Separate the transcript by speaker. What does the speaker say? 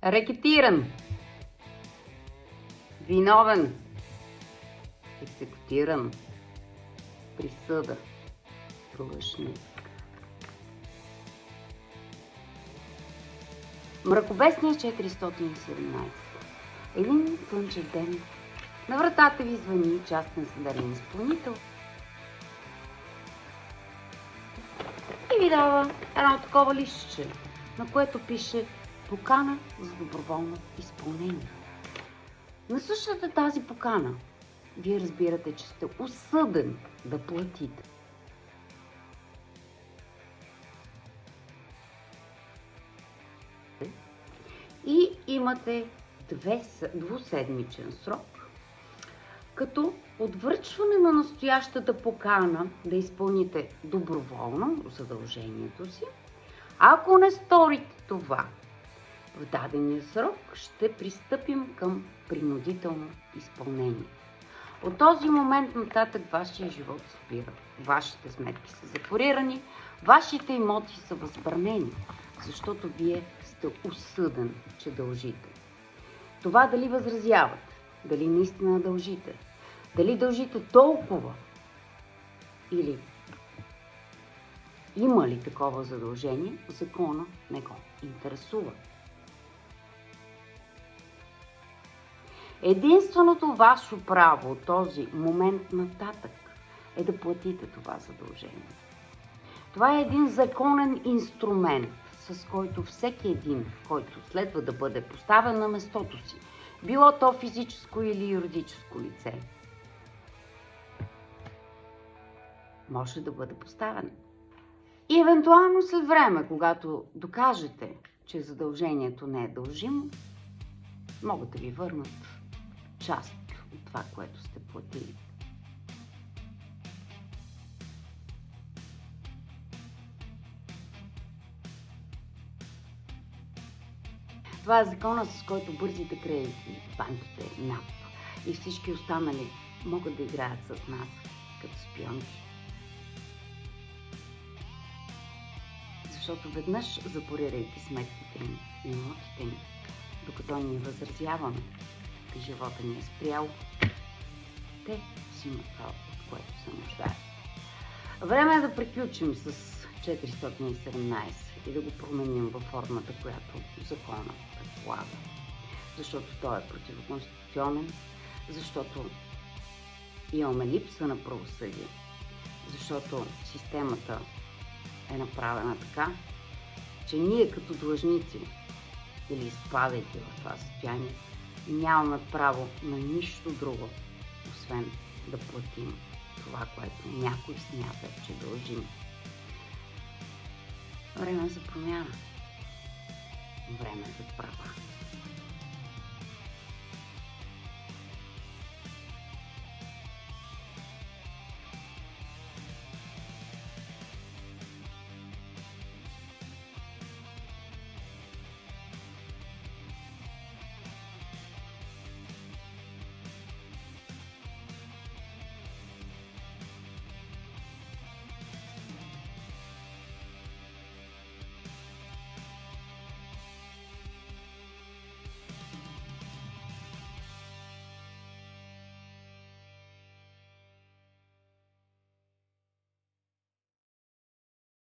Speaker 1: Рекетиран. Виновен. Екзекутиран. Присъда. Длъжник. Мракобесния 417. Един слънчев ден на вратата ви звъни частен съдебен изпълнител и ви дава едно такова листче, на което пише покана за доброволно изпълнение. На същата тази покана вие разбирате, че сте осъден да платите. И имате двуседмичен срок, като от връчване на настоящата покана да изпълните доброволно задължението си. Ако не сторите това в дадения срок, ще пристъпим към принудително изпълнение. От този момент нататък вашия живот спира. Вашите сметки са запорирани, вашите имоти са възбранени, защото вие сте осъден, че дължите. Това дали възразявате, дали наистина дължите, дали дължите толкова или има ли такова задължение, закона не го интересува. Единственото ваше право от този момент нататък е да платите това задължение. Това е един законен инструмент, с който всеки един, който следва да бъде поставен на местото си, било то физическо или юридическо лице, може да бъде поставен. И евентуално след време, когато докажете, че задължението не е дължимо, могат да ви върнат част от това, което сте платили. Това е закона, с който бързите кредити, банките, НАП и всички останали могат да играят с нас като шпионки. Защото веднъж запорирайки сметките ни и имотите ни, докато ние възразяваме и живота ни е спрял, те си имат това, от което се нуждаят. Време е да приключим с 417 и да го променим във формата, която закона предполага. Защото той е противоконституционен, защото имаме липса на правосъдие, защото системата е направена така, че ние като длъжници или изпадайки в това състояние, нямаме право на нищо друго, освен да платим това, което някой смята, че дължим. Време за промяна. Време за права.